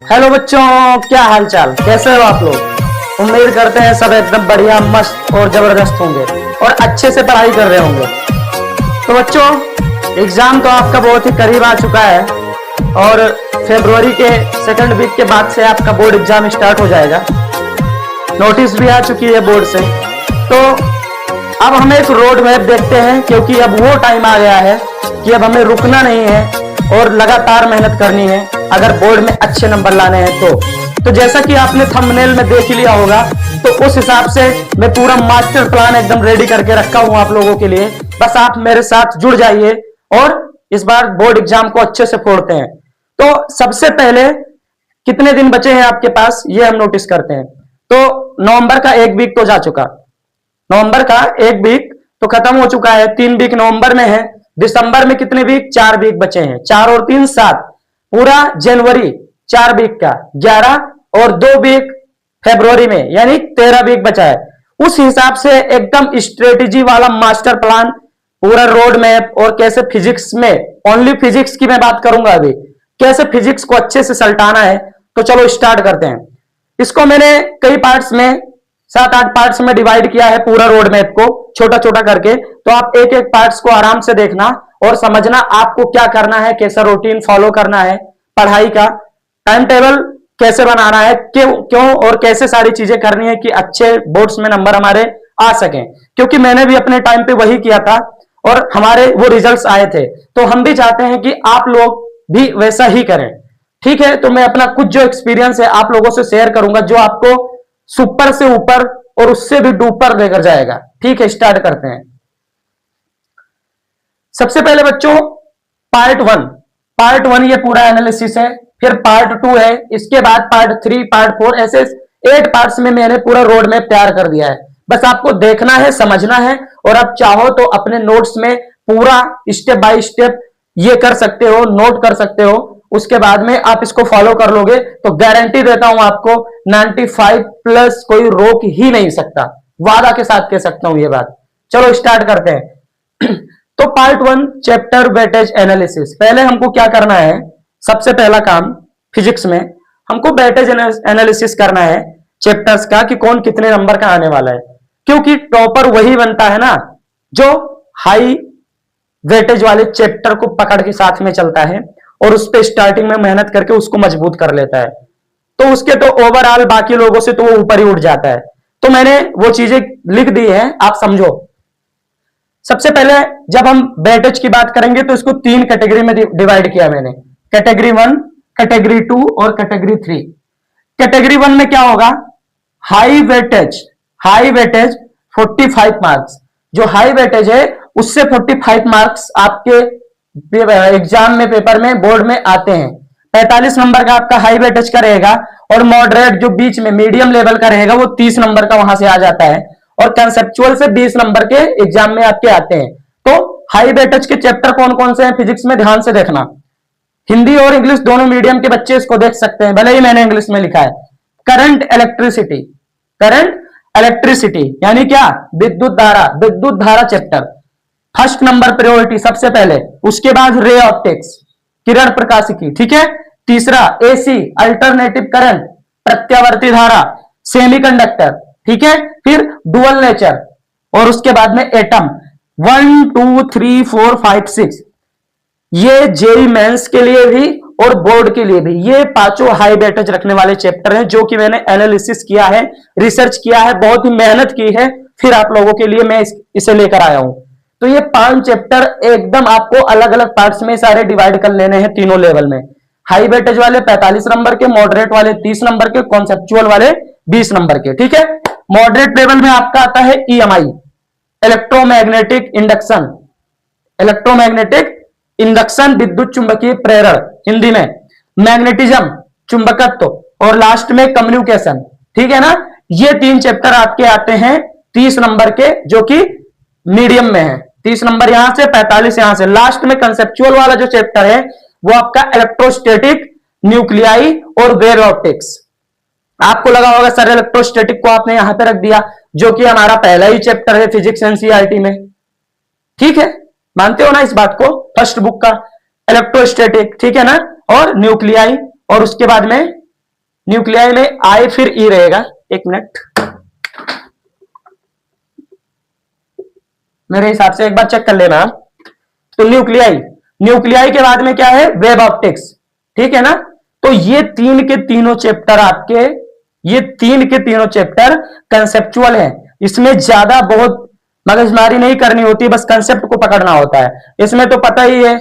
Hello बच्चों, क्या हाल चाल, कैसे हो आप लोग। उम्मीद करते हैं सब एकदम बढ़िया, मस्त और जबरदस्त होंगे और अच्छे से पढ़ाई कर रहे होंगे। तो बच्चों, एग्जाम तो आपका बहुत ही करीब आ चुका है और फरवरी के सेकंड वीक के बाद से आपका बोर्ड एग्जाम स्टार्ट हो जाएगा। नोटिस भी आ चुकी है बोर्ड से। तो अब हम एक रोड मैप देखते हैं, क्योंकि अब वो टाइम आ गया है कि अब हमें रुकना नहीं है और लगातार मेहनत करनी है अगर बोर्ड में अच्छे नंबर लाने हैं। तो जैसा कि आपने थंबनेल में देख लिया होगा, तो उस हिसाब से मैं पूरा मास्टर प्लान एकदम रेडी करके रखा हूं आप लोगों के लिए। बस आप मेरे साथ जुड़ जाइए और इस बार बोर्ड एग्जाम को अच्छे से फोड़ते हैं। तो सबसे पहले कितने दिन बचे हैं आपके पास, ये हम नोटिस करते हैं। तो नवंबर का एक वीक तो जा चुका, नवंबर का एक वीक तो खत्म हो चुका है। 3 वीक नवंबर में है। दिसंबर में कितने वीक, 4 वीक बचे हैं। 4 और 3 7, पूरा जनवरी 4 वीक का, 11 और 2 वीक फरवरी में, यानी 13 वीक बचा है। उस हिसाब से एकदम स्ट्रेटेजी वाला मास्टर प्लान, पूरा रोड मैप, और कैसे फिजिक्स में, ओनली फिजिक्स की मैं बात करूंगा अभी, कैसे फिजिक्स को अच्छे से सल्टाना है। तो चलो स्टार्ट करते हैं। इसको मैंने कई पार्ट्स में, 7-8 पार्ट्स में डिवाइड किया है पूरा रोड मैप को, छोटा छोटा करके। तो आप एक एक पार्ट्स को आराम से देखना और समझना आपको क्या करना है, कैसा रूटीन फॉलो करना है, पढ़ाई का टाइम टेबल कैसे बनाना है, क्यों और कैसे सारी चीजें करनी है कि अच्छे बोर्ड्स में नंबर हमारे आ सकें। क्योंकि मैंने भी अपने टाइम पे वही किया था और हमारे वो रिजल्ट्स आए थे। तो हम भी चाहते हैं कि आप लोग भी वैसा ही करें। ठीक है, तो मैं अपना कुछ जो एक्सपीरियंस है आप लोगों से शेयर करूंगा, जो आपको सुपर से ऊपर और उससे भी डूपर लेकर जाएगा। ठीक है, स्टार्ट करते हैं। सबसे पहले बच्चों, पार्ट वन ये पूरा एनालिसिस है। फिर पार्ट 2 है, इसके बाद पार्ट 3, पार्ट 4, ऐसे 8 पार्ट्स में मैंने पूरा रोड मैप तैयार कर दिया है। बस आपको देखना है, समझना है, और आप चाहो तो अपने नोट्स में पूरा स्टेप बाय स्टेप ये कर सकते हो, नोट कर सकते हो। उसके बाद में आप इसको फॉलो कर लोगे तो गारंटी देता हूं आपको 95 प्लस कोई रोक ही नहीं सकता। वादा के साथ कह सकता हूं ये बात। चलो स्टार्ट करते हैं। तो पार्ट 1, चैप्टर वेटेज एनालिसिस। पहले हमको क्या करना है, सबसे पहला काम फिजिक्स में हमको वेटेज एनालिसिस करना है चैप्टर्स का, कि कौन कितने नंबर का आने वाला है। क्योंकि टॉपर वही बनता है ना जो हाई वेटेज वाले चैप्टर को पकड़ के साथ में चलता है और उस पर स्टार्टिंग में मेहनत करके उसको मजबूत कर लेता है। तो उसके तो ओवरऑल बाकी लोगों से तो वो ऊपर ही उठ जाता है। तो मैंने वो चीजें लिख दी है, आप समझो। सबसे पहले जब हम वेटेज की बात करेंगे तो इसको 3 कैटेगरी में डिवाइड किया मैंने, कैटेगरी 1, कैटेगरी 2 और कैटेगरी 3। कैटेगरी 1 में क्या होगा, हाई वेटेज 45 मार्क्स। जो हाई वेटेज है उससे 45 मार्क्स आपके एग्जाम में, पेपर में, बोर्ड में आते हैं। 45 नंबर का आपका हाई वेटेज का रहेगा और मॉडरेट जो बीच में मीडियम लेवल का रहेगा वो 30 नंबर का वहां से आ जाता है, और कंसेप्चुअल से 20 नंबर के एग्जाम में आपके आते हैं। तो हाई वेटेज के चैप्टर कौन कौन से हैं फिजिक्स में, ध्यान से देखना। हिंदी और इंग्लिश दोनों मीडियम के बच्चे इसको देख सकते हैं, भले ही मैंने इंग्लिश में लिखा है। करंट इलेक्ट्रिसिटी यानी क्या, विद्युत धारा चैप्टर फर्स्ट नंबर प्रायोरिटी सबसे पहले। उसके बाद रे ऑप्टिक्स, किरण प्रकाशिकी, ठीक है। तीसरा एसी, अल्टरनेटिव करंट, प्रत्यावर्ती धारा, सेमीकंडक्टर, ठीक है। फिर डुअल नेचर, और उसके बाद में एटम। 1 2 3 4 5 6 ये जेई मेंस के लिए भी और बोर्ड के लिए भी ये पांचों हाई वेटेज रखने वाले चैप्टर हैं, जो कि मैंने एनालिसिस किया है, रिसर्च किया है, बहुत ही मेहनत की है, फिर आप लोगों के लिए मैं इसे लेकर आया हूं। तो ये 5 चैप्टर एकदम आपको अलग अलग पार्ट्स में सारे डिवाइड कर लेने हैं तीनों लेवल में। हाई वेटेज वाले 45 नंबर के, मॉडरेट वाले 30 नंबर के, कॉन्सेप्चुअल वाले 20 नंबर के, ठीक है। मॉडरेट लेवल में आपका आता है ईएमआई, इलेक्ट्रोमैग्नेटिक इंडक्शन, विद्युत चुंबकीय प्रेरण हिंदी में, मैग्नेटिज्म चुंबकत्व, और लास्ट में कम्युनिकेशन, ठीक है ना। ये 3 चैप्टर आपके आते हैं 30 नंबर के, जो कि मीडियम में है। 30 नंबर यहां से, 45 यहां से। लास्ट में कंसेप्चुअल वाला जो चैप्टर है वो आपका इलेक्ट्रोस्टैटिक, न्यूक्लियाई और वेव ऑप्टिक्स। आपको लगा होगा सर इलेक्ट्रोस्टैटिक को आपने यहां पे रख दिया, जो कि हमारा पहला ही चैप्टर है फिजिक्स एनसीईआरटी में, ठीक है। मानते हो ना इस बात को, फर्स्ट बुक का इलेक्ट्रोस्टैटिक, ठीक है ना, और न्यूक्लियाई, और उसके बाद में न्यूक्लियाई में आई फिर ई रहेगा। एक मिनट, मेरे हिसाब से एक बार चेक कर लेना। तो न्यूक्लियाई, न्यूक्लियाई के बाद में क्या है, वेब ऑप्टिक्स, ठीक है ना। तो ये तीन के तीनों चैप्टर आपके, ये तीन के तीनों चैप्टर कंसेप्चुअल है। इसमें ज्यादा बहुत मगजमारी नहीं करनी होती, बस कंसेप्ट को पकड़ना होता है। इसमें तो पता ही है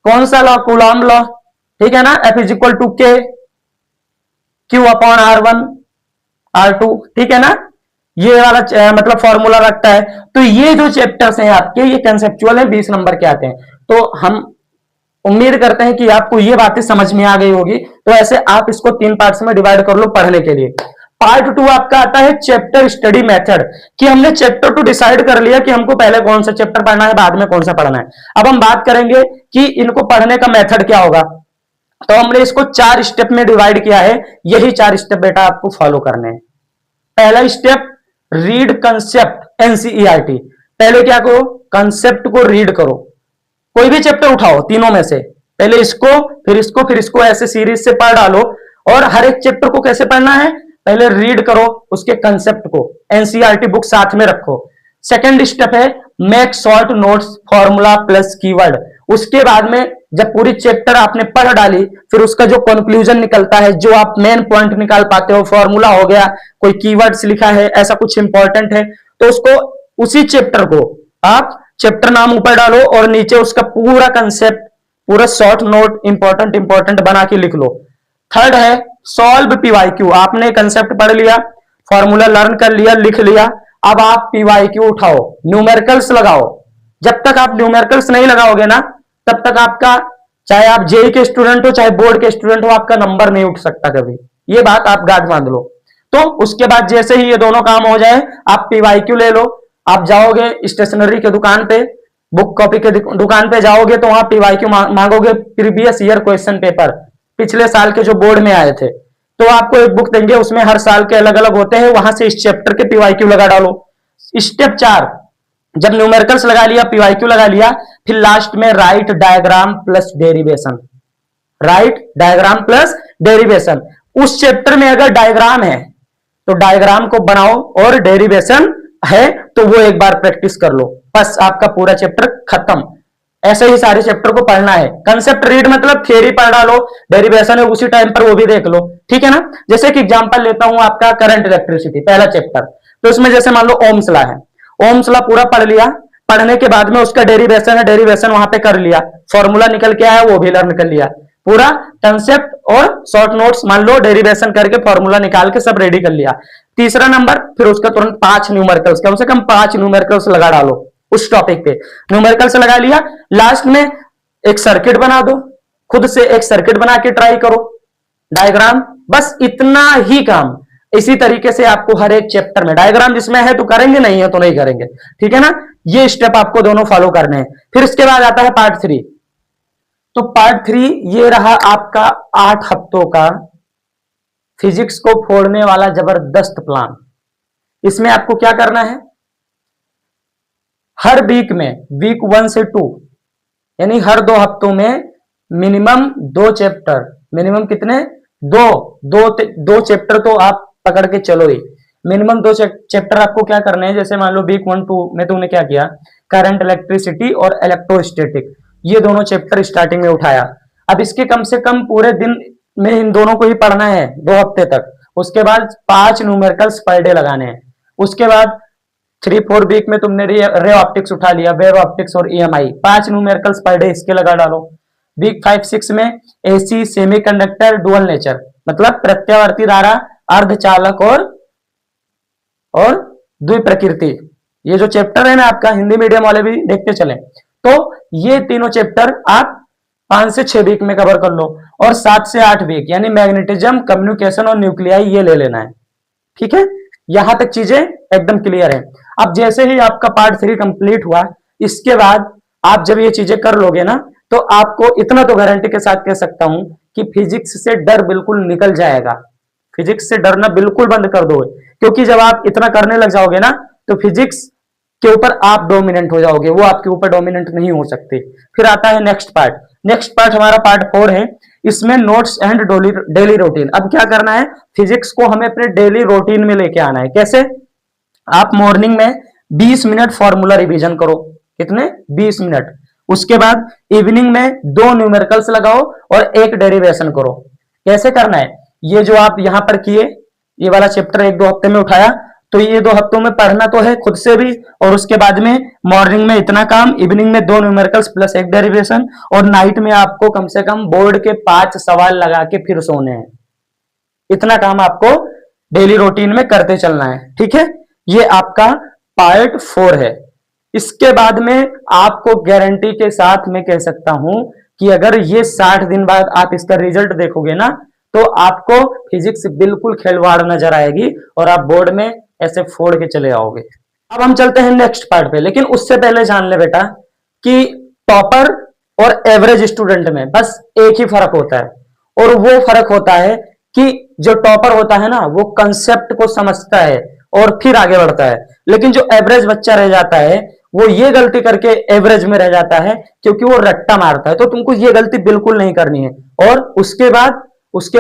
कौन सा लॉ, कूलॉम लॉ, ठीक है ना, F इज इक्वल टू के क्यू अपॉन R1 R2, ठीक है ना, ये वाला मतलब फॉर्मूला रखता है। तो ये जो चैप्टर्स हैं आपके, ये कंसेप्चुअल है, 20 नंबर के आते हैं। तो हम उम्मीद करते हैं कि आपको ये बातें समझ में आ गई होगी। तो ऐसे आप इसको 3 पार्ट्स में डिवाइड कर लो पढ़ने के लिए। पार्ट 2 आपका आता है चैप्टर स्टडी मेथड, कि हमने चैप्टर 2 डिसाइड कर लिया कि हमको पहले कौन सा चैप्टर पढ़ना है, बाद में कौन सा पढ़ना है। अब हम बात करेंगे कि इनको पढ़ने का मेथड क्या होगा। तो हमने इसको 4 स्टेप में डिवाइड किया है। यही 4 स्टेप बेटा आपको फॉलो करने हैं। पहला स्टेप, रीड कंसेप्ट एनसीईआरटी। पहले क्या करो, कंसेप्ट को रीड करो। कोई भी चैप्टर उठाओ तीनों में से, पहले इसको फिर इसको फिर इसको, ऐसे सीरीज से पढ़ डालो। और हर एक चैप्टर को कैसे पढ़ना है, पहले रीड करो उसके कंसेप्ट को, एनसीईआरटी बुक साथ में रखो। सेकंड स्टेप है make short notes formula plus keyword. उसके बाद में जब पूरी चैप्टर आपने पढ़ डाली, फिर उसका जो कंक्लूजन निकलता है, जो आप मेन पॉइंट निकाल पाते हो, फॉर्मूला हो गया, कोई कीवर्ड्स लिखा है, ऐसा कुछ इंपॉर्टेंट है, तो उसको, उसी चैप्टर को आप चैप्टर नाम ऊपर डालो और नीचे उसका पूरा कंसेप्ट, पूरा शॉर्ट नोट इंपॉर्टेंट इंपॉर्टेंट बना के लिख लो। थर्ड है सॉल्व पीवाईक्यू। आपने कंसेप्ट पढ़ लिया, फॉर्मूला लर्न कर लिया, लिख लिया, अब आप पीवाईक्यू उठाओ, न्यूमेरिकल्स लगाओ। जब तक आप न्यूमेरिकल्स नहीं लगाओगे ना, तब तक आपका, चाहे आप जेई के स्टूडेंट हो चाहे बोर्ड के स्टूडेंट हो, आपका नंबर नहीं उठ सकता कभी। ये बात आप गांठ बांध लो। तो उसके बाद जैसे ही ये दोनों काम हो जाए, आप पीवाईक्यू ले लो। आप जाओगे स्टेशनरी के दुकान पे, बुक कॉपी के दुकान पे जाओगे, तो वहां पीवाईक्यू मांगोगे, प्रीवियस ईयर क्वेश्चन पेपर, पिछले साल के जो बोर्ड में आए थे। तो आपको एक बुक देंगे, उसमें हर साल के अलग अलग होते हैं, वहां से इस चैप्टर के पीवाईक्यू लगा डालो। स्टेप 4, जब न्यूमेरिकल्स लगा लिया, पीवाईक्यू लगा लिया, फिर लास्ट में right diagram plus derivation. Right diagram plus derivation. उस चैप्टर में अगर डायग्राम है तो डायग्राम को बनाओ, और डेरिवेशन है तो वो एक बार प्रैक्टिस कर लो, बस आपका पूरा चैप्टर खत्म। ऐसे ही सारे चैप्टर को पढ़ना है। कंसेप्ट रीड मतलब थियरी पढ़ डालो, डेरिवेशन है उसी टाइम पर वो भी देख लो, ठीक है ना। जैसे कि एग्जांपल लेता हूं आपका करंट इलेक्ट्रिसिटी, पहला चैप्टर। तो इसमें जैसे मान लो ओम्स लॉ है, ओम्स लॉ पूरा पढ़ लिया, पढ़ने के बाद में उसका डेरिवेशन है, डेरिवेशन वहां पे कर लिया, फॉर्मूला निकल के आया वो भी लर्न कर लिया, पूरा कंसेप्ट और शॉर्ट नोट्स मान लो, डेरिवेशन करके फॉर्मूला निकाल के सब रेडी कर लिया। तीसरा नंबर, फिर उसका तुरंत 5 न्यूमेरिकल्स, कम से कम 5 न्यूमेरिकल्स लगा डालो उस टॉपिक पे। न्यूमेरिकल्स लगा लिया, लास्ट में एक सर्किट बना दो, खुद से एक सर्किट बना के ट्राई करो, डायग्राम, बस इतना ही काम। इसी तरीके से आपको हर एक चैप्टर में डायग्राम जिसमें है तो करेंगे, नहीं है तो नहीं करेंगे, ठीक है ना। ये स्टेप आपको दोनों फॉलो करने हैं। फिर इसके बाद आता है पार्ट 3। तो पार्ट 3 ये रहा आपका 8 हफ्तों का फिजिक्स को फोड़ने वाला जबरदस्त प्लान। इसमें आपको क्या करना है, हर वीक में, वीक 1 से 2 यानी हर 2 हफ्तों में मिनिमम 2 चैप्टर, मिनिमम कितने, दो चैप्टर तो आप पकड़ के चलो ही। मिनिमम 2 चैप्टर आपको क्या करने हैं। जैसे मान लो वीक 1-2 में तुमने क्या किया, करंट इलेक्ट्रिसिटी और इलेक्ट्रोस्टैटिक, ये दोनों चैप्टर स्टार्टिंग में उठाया। अब इसके कम से कम पूरे दिन में इन दोनों को ही पढ़ना है 2 हफ्ते तक। उसके बाद 5 न्यूमेरिकल्स पर डे लगाने हैं। उसके बाद 3-4 वीक में तुमने रे ऑप्टिक्स उठा लिया, वेव ऑप्टिक्स और EMI, 5 न्यूमेरिकल्स पर डे इसके लगा डालो। वीक 5-6 में AC, सेमीकंडक्टर, डुअल नेचर, मतलब प्रत्यावर्ती धारा, अर्धचालक और द्विप्रकृति, ये जो चैप्टर है ना आपका, हिंदी मीडियम वाले भी देखते चले। तो ये तीनों चैप्टर आप 5 से 6 वीक में कवर कर लो, और 7 से 8 वीक यानी मैग्नेटिज्म, कम्युनिकेशन और न्यूक्लियाई ये ले लेना है, ठीक है। यहां तक चीजें एकदम क्लियर है। अब जैसे ही आपका पार्ट 3 कंप्लीट हुआ, इसके बाद आप जब ये चीजें कर लोगे ना, तो आपको इतना तो गारंटी के साथ कह सकता हूं कि फिजिक्स से डर बिल्कुल निकल जाएगा। फिजिक्स से डरना बिल्कुल बंद कर दो, क्योंकि जब आप इतना करने लग जाओगे ना, तो फिजिक्स के ऊपर आप डोमिनेंट हो जाओगे, वो आपके ऊपर डोमिनेंट नहीं हो सकते। फिर आता है नेक्स्ट पार्ट, नेक्स्ट पार्ट हमारा पार्ट 4 है, इसमें नोट्स एंड डेली रूटीन। अब क्या करना है, फिजिक्स को हमें अपने डेली रूटीन में लेके आना है। कैसे? आप मॉर्निंग में 20 मिनट फॉर्मूला रिवीजन करो। कितने? 20 मिनट। उसके बाद इवनिंग में 2 न्यूमेरिकल्स लगाओ और 1 डेरिवेशन करो। कैसे करना है? ये जो आप यहां पर किए, ये वाला चैप्टर 1-2 हफ्ते में उठाया, तो ये 2 हफ्तों में पढ़ना तो है खुद से भी, और उसके बाद में मॉर्निंग में इतना काम, इवनिंग में 2 न्यूमेरिकल्स प्लस 1 डेरिवेशन, और नाइट में आपको कम से कम बोर्ड के 5 सवाल लगा के फिर सोने हैं। इतना काम आपको डेली रूटीन में करते चलना है। ठीक है, ये आपका पार्ट 4 है। इसके बाद में आपको गारंटी के साथ मैं कह सकता हूं कि अगर ये 60 दिन बाद आप इसका रिजल्ट देखोगे ना, तो आपको फिजिक्स बिल्कुल खिलवाड़ नजर आएगी और आप बोर्ड में ऐसे फोड़ के चले आओगे। अब हम चलते हैं नेक्स्ट पार्ट पे, लेकिन उससे पहले जान ले बेटा कि टॉपर और एवरेज स्टूडेंट में बस एक ही फर्क होता है, और वो फर्क होता है कि जो टॉपर होता है ना, वो कंसेप्ट को समझता है और फिर आगे बढ़ता है, लेकिन जो एवरेज बच्चा रह जाता है वो ये गलती करके एवरेज में रह जाता है क्योंकि वो रट्टा मारता है। तो तुमको ये गलती बिल्कुल नहीं करनी है। और उसके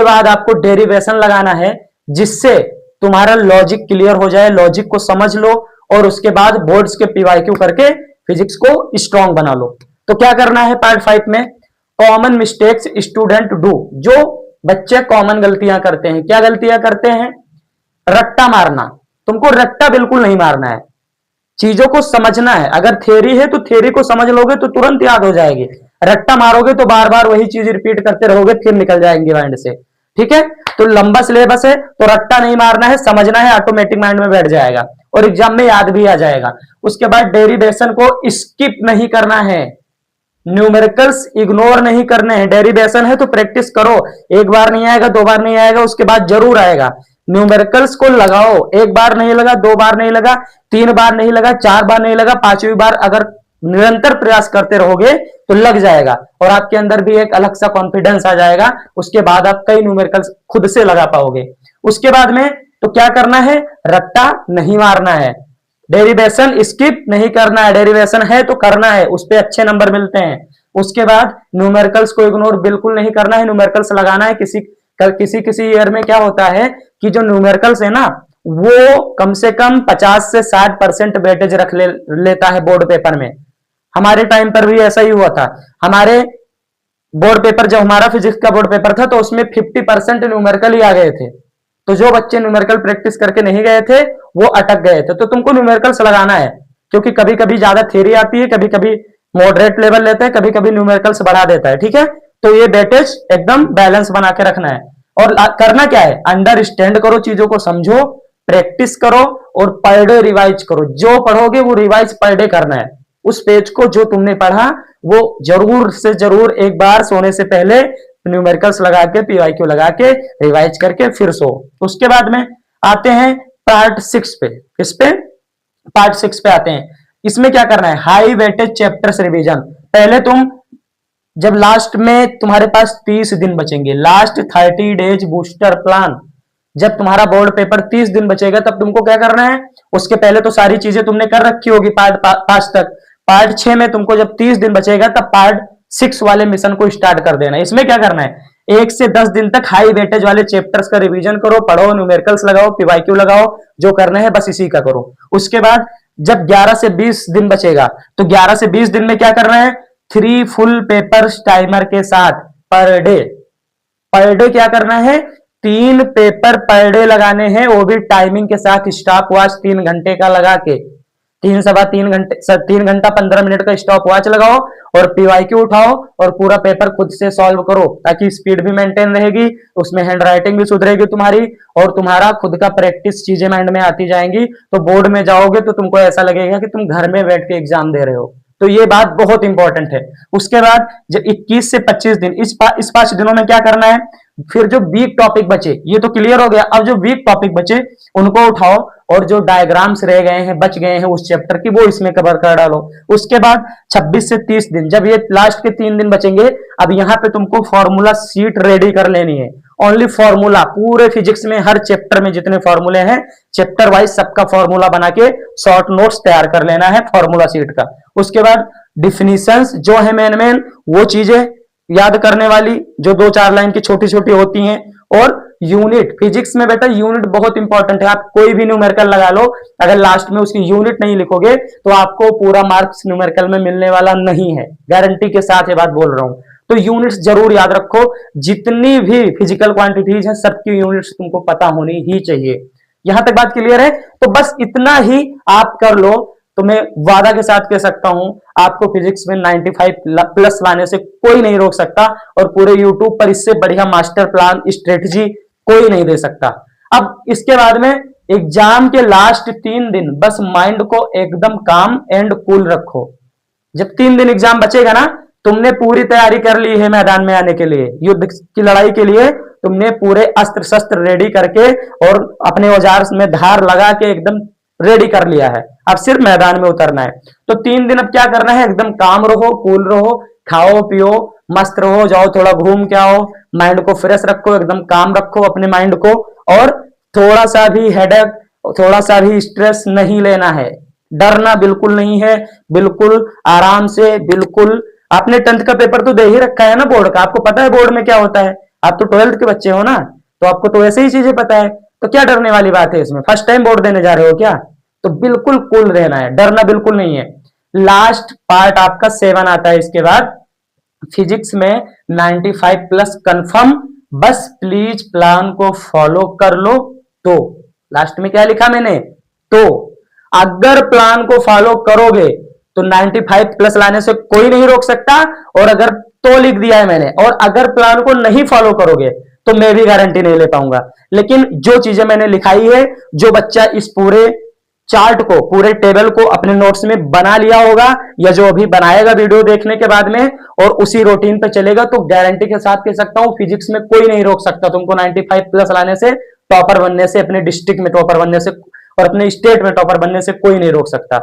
बाद आपको डेरिवेशन लगाना है, जिससे तुम्हारा लॉजिक क्लियर हो जाए, लॉजिक को समझ लो, और उसके बाद बोर्ड्स के पीवाईक्यू करके फिजिक्स को स्ट्रॉन्ग बना लो। तो क्या करना है पार्ट 5 में? Common mistakes student do. जो बच्चे कॉमन गलतियां करते हैं, क्या गलतियां करते हैं? रट्टा मारना। तुमको रट्टा बिल्कुल नहीं मारना है, चीजों को समझना है। अगर थ्योरी है तो थ्योरी को समझ लोगे तो तुरंत याद हो जाएगी। रट्टा मारोगे तो बार बार वही चीज रिपीट करते रहोगे, फिर निकल जाएंगे माइंड से। ठीक है, तो लंबा सिलेबस है, तो रट्टा नहीं मारना है, समझना है, ऑटोमेटिक माइंड में बैठ जाएगा और एग्जाम में याद भी आ जाएगा। उसके बाद डेरिवेशन को स्किप नहीं करना है, न्यूमेरिकल्स इग्नोर नहीं करने हैं। डेरिवेशन है तो प्रैक्टिस करो, एक बार नहीं आएगा, 2 बार नहीं आएगा, उसके बाद जरूर आएगा। न्यूमेरिकल्स को लगाओ, 1 बार नहीं लगा, 2 बार नहीं लगा, 3 बार नहीं लगा, 4 बार नहीं लगा, 5वीं बार अगर निरंतर प्रयास करते रहोगे तो लग जाएगा, और आपके अंदर भी एक अलग सा कॉन्फिडेंस आ जाएगा। उसके बाद आप कई न्यूमेरिकल्स खुद से लगा पाओगे। उसके बाद में तो क्या करना है? रट्टा नहीं मारना है, डेरिवेशन स्किप नहीं करना है, डेरिवेशन है तो करना है, उस पर अच्छे नंबर मिलते हैं। उसके बाद न्यूमेरिकल्स को इग्नोर बिल्कुल नहीं करना है, न्यूमेरिकल्स लगाना है। किसी ईयर में क्या होता है कि जो न्यूमेरिकल्स है ना, वो कम से कम 50 से 60% वेटेज रख लेता है बोर्ड पेपर में। हमारे टाइम पर भी ऐसा ही हुआ था। हमारे बोर्ड पेपर, जब हमारा फिजिक्स का बोर्ड पेपर था, तो उसमें 50% न्यूमेरिकल ही आ गए थे। तो जो बच्चे न्यूमेरिकल प्रैक्टिस करके नहीं गए थे वो अटक गए थे। तो तुमको न्यूमेरिकल्स लगाना है, क्योंकि कभी कभी ज्यादा थ्योरी आती है, कभी कभी मॉडरेट लेवल लेते हैं, कभी कभी न्यूमेरिकल्स बढ़ा देता है। ठीक है, तो ये वेटेज एकदम बैलेंस बना के रखना है। और करना क्या है? अंडरस्टैंड करो, चीजों को समझो, प्रैक्टिस करो और पर डे रिवाइज करो। जो पढ़ोगे वो रिवाइज पर डे करना है। उस पेज को जो तुमने पढ़ा वो जरूर से जरूर एक बार सोने से पहले न्यूमेरिकल्स लगा के, पीवाईक्यू लगा के, रिवाइज करके फिर सो। उसके बाद में आते हैं पार्ट 6 पे। किस पे? पार्ट 6 पे आते हैं। इसमें क्या करना है? High weightage chapters revision. पहले तुम, जब लास्ट में तुम्हारे पास 30 दिन बचेंगे, लास्ट 30 डेज बूस्टर प्लान, जब तुम्हारा बोर्ड पेपर 30 दिन बचेगा, तब तुमको क्या करना है? उसके पहले तो सारी चीजें तुमने कर रखी होगी पार्ट 5 तक। पार्ट 6 में तुमको जब 30 दिन बचेगा, तब पार्ट 6 वाले मिशन को स्टार्ट कर देना। इसमें क्या करना है? 1 से 10 दिन तक हाई वेटेज वाले चैप्टर्स का रिवीजन करो, पढ़ो, न्यूमेरिकल्स लगाओ, पीवाईक्यू लगाओ, जो करना है बस इसी का करो। उसके बाद जब 11 से 20 दिन बचेगा, तो 11 से 20 दिन में क्या करना है? 3 फुल पेपर्स टाइमर के साथ पर डे। पर डे क्या करना है? 3 पेपर पर डे लगाने हैं, वो भी टाइमिंग के साथ। स्टॉप वॉच 3 घंटे का लगा के, 3 घंटा 15 मिनट का स्टॉप वॉच लगाओ और पीवाईक्यू उठाओ और पूरा पेपर खुद से सॉल्व करो, ताकि स्पीड भी मेंटेन रहेगी, उसमें हैंड राइटिंग भी सुधरेगी तुम्हारी, और तुम्हारा खुद का प्रैक्टिस चीजें माइंड में आती जाएंगी। तो बोर्ड में जाओगे तो तुमको ऐसा लगेगा कि तुम घर में बैठ के एग्जाम दे रहे हो। तो ये बात बहुत इंपॉर्टेंट है। उसके बाद जब 21 से 25 दिन, इस 5 दिनों में क्या करना है? फिर जो वीक टॉपिक बचे, ये तो क्लियर हो गया। अब जो वीक टॉपिक बचे उनको उठाओ, और जो डायग्राम्स रह गए हैं, बच गए हैं उस चैप्टर की, वो इसमें कवर कर डालो। उसके बाद 26 से 30 दिन, जब ये लास्ट के 3 दिन बचेंगे, अब यहाँ पे तुमको फॉर्मूला सीट रेडी कर लेनी है। ओनली फॉर्मूला, पूरे फिजिक्स में हर चैप्टर में जितने फॉर्मूले हैं, चैप्टर वाइज सबका फॉर्मूला बना के शॉर्ट नोट्स तैयार कर लेना है फॉर्मूला सीट का। उसके बाद डिफिनीशंस जो है मेन वो चीजें याद करने वाली जो 2-4 लाइन की छोटी छोटी होती हैं। और यूनिट, फिजिक्स में बेटा यूनिट बहुत इंपॉर्टेंट है। आप कोई भी न्यूमेरिकल लगा लो, अगर लास्ट में उसकी यूनिट नहीं लिखोगे तो आपको पूरा मार्क्स न्यूमेरिकल में मिलने वाला नहीं है। गारंटी के साथ ये बात बोल रहा हूं। तो यूनिट्स जरूर याद रखो। जितनी भी फिजिकल क्वांटिटीज हैं सबकी यूनिट्स तुमको पता होनी ही चाहिए। यहां तक बात क्लियर है? तो बस इतना ही आप कर लो तो मैं वादा के साथ कह सकता हूं आपको फिजिक्स में 95 प्लस लाने से कोई नहीं रोक सकता। और पूरे यूट्यूब पर इससे बढ़िया मास्टर प्लान, स्ट्रेटजी कोई नहीं दे सकता। अब इसके बाद में एग्जाम के लास्ट 3 दिन बस माइंड को एकदम काम एंड कूल रखो। जब 3 दिन एग्जाम बचेगा ना, तुमने पूरी तैयारी कर ली है मैदान में आने के लिए, युद्ध की लड़ाई के लिए तुमने पूरे अस्त्र शस्त्र रेडी करके और अपने औजार में धार लगा के एकदम रेडी कर लिया है। अब सिर्फ मैदान में उतरना है। तो 3 दिन अब क्या करना है, एकदम काम रहो, कूल रहो, खाओ पियो, मस्त रहो, जाओ थोड़ा घूम के आओ, माइंड को फ्रेश रखो, एकदम काम रखो अपने माइंड को। और थोड़ा सा भी हेडेक, थोड़ा सा भी स्ट्रेस नहीं लेना है, डरना बिल्कुल नहीं है। बिल्कुल आराम से, बिल्कुल। आपने 10th का पेपर तो दे ही रखा है ना बोर्ड का, आपको पता है बोर्ड में क्या होता है। आप तो 12th के बच्चे हो ना, तो आपको तो ऐसे ही चीजें पता है। तो क्या डरने वाली बात है इसमें? फर्स्ट टाइम बोर्ड देने जा रहे हो क्या? तो बिल्कुल कूल रहना है, डरना बिल्कुल नहीं है। लास्ट पार्ट आपका 7 आता है। इसके बाद फिजिक्स में 95 प्लस कंफर्म। बस प्लीज प्लान को फॉलो कर लो। तो लास्ट में क्या लिखा मैंने? तो अगर प्लान को फॉलो करोगे तो 95 प्लस लाने से कोई नहीं रोक सकता। और अगर तो लिख दिया है मैंने, और अगर प्लान को नहीं फॉलो करोगे तो मैं भी गारंटी नहीं ले पाऊंगा। लेकिन जो चीजें मैंने लिखाई है, जो बच्चा इस पूरे चार्ट को, पूरे टेबल को अपने नोट्स में बना लिया होगा, या जो अभी बनाएगा वीडियो देखने के बाद में और उसी रूटीन पे चलेगा, तो गारंटी के साथ कह सकता हूं फिजिक्स में कोई नहीं रोक सकता तुमको 95 प्लस लाने से, टॉपर बनने से, अपने डिस्ट्रिक्ट में टॉपर बनने से और अपने स्टेट में टॉपर बनने से कोई नहीं रोक सकता।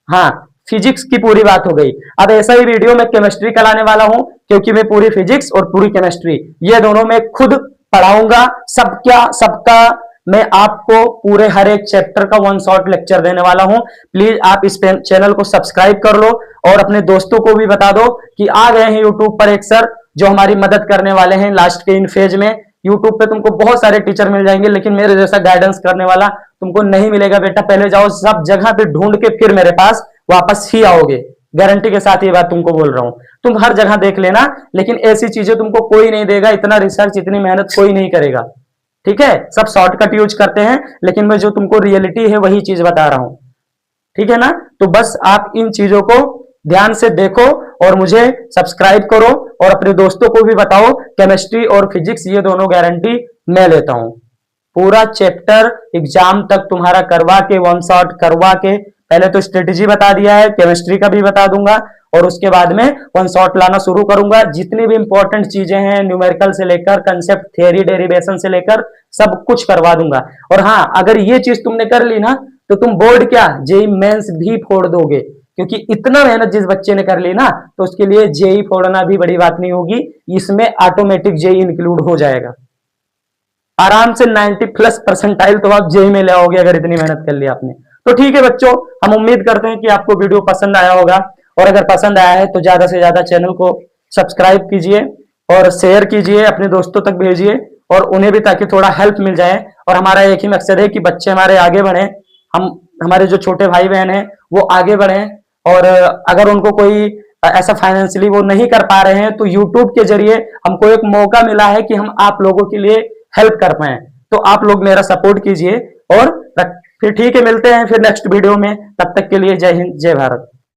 हाँ, फिजिक्स की पूरी बात हो गई। अब ऐसा ही वीडियो मैं केमिस्ट्री का लाने वाला हूं, क्योंकि मैं पूरी फिजिक्स और पूरी केमिस्ट्री ये दोनों मैं खुद पढ़ाऊंगा। सबका मैं आपको पूरे हर एक चैप्टर का 1 शॉट लेक्चर देने वाला हूं। प्लीज आप इस चैनल को सब्सक्राइब कर लो और अपने दोस्तों को भी बता दो कि आ गए हैं यूट्यूब पर एक सर जो हमारी मदद करने वाले हैं लास्ट के इन फेज में। यूट्यूब पे तुमको बहुत सारे टीचर मिल जाएंगे, लेकिन मेरे जैसा गाइडेंस करने वाला तुमको नहीं मिलेगा बेटा। पहले जाओ सब जगह पे ढूंढ के फिर मेरे पास वापस ही आओगे। गारंटी के साथ ये बात तुमको बोल रहा हूं। तुम हर जगह देख लेना, लेकिन ऐसी चीजें तुमको कोई नहीं देगा। इतना रिसर्च, इतनी मेहनत कोई नहीं करेगा। ठीक है, सब शॉर्टकट यूज करते हैं, लेकिन मैं जो तुमको रियलिटी है वही चीज बता रहा हूं। ठीक है ना? तो बस आप इन चीजों को ध्यान से देखो और मुझे सब्सक्राइब करो और अपने दोस्तों को भी बताओ। केमिस्ट्री और फिजिक्स ये दोनों गारंटी मैं लेता हूं। पूरा चैप्टर एग्जाम तक तुम्हारा करवा के, 1 शॉट करवा के, पहले तो स्ट्रेटेजी बता दिया है, केमिस्ट्री का भी बता दूंगा और उसके बाद में 1 शॉट लाना शुरू करूंगा। जितनी भी इंपॉर्टेंट चीजें हैं, न्यूमेरिकल से लेकर कंसेप्ट, थियरी, डेरिवेशन से लेकर सब कुछ करवा दूंगा। और हाँ, अगर ये चीज तुमने कर ली ना तो तुम बोर्ड क्या, जेई मेंस भी फोड़ दोगे, क्योंकि इतना मेहनत जिस बच्चे ने कर ली ना, तो उसके लिए जेई फोड़ना भी बड़ी बात नहीं होगी। इसमें ऑटोमेटिक जेई इंक्लूड हो जाएगा। आराम से 90 प्लस परसेंटाइल तो आप जेई में ले आओगे अगर इतनी मेहनत कर ली आपने। तो ठीक है बच्चों, हम उम्मीद करते हैं कि आपको वीडियो पसंद आया होगा, और अगर पसंद आया है तो ज्यादा से ज्यादा चैनल को सब्सक्राइब कीजिए और शेयर कीजिए, अपने दोस्तों तक भेजिए और उन्हें भी, ताकि थोड़ा हेल्प मिल जाए। और हमारा एक ही मकसद है कि बच्चे हमारे आगे बढ़े, हमारे जो छोटे भाई बहन हैं वो आगे बढ़े। और अगर उनको कोई ऐसा फाइनेंशियली वो नहीं कर पा रहे हैं, तो यूट्यूब के जरिए हमको एक मौका मिला है कि हम आप लोगों के लिए हेल्प कर पाए। तो आप लोग मेरा सपोर्ट कीजिए और फिर ठीक है, मिलते हैं फिर नेक्स्ट वीडियो में। तब तक के लिए जय हिंद, जय भारत।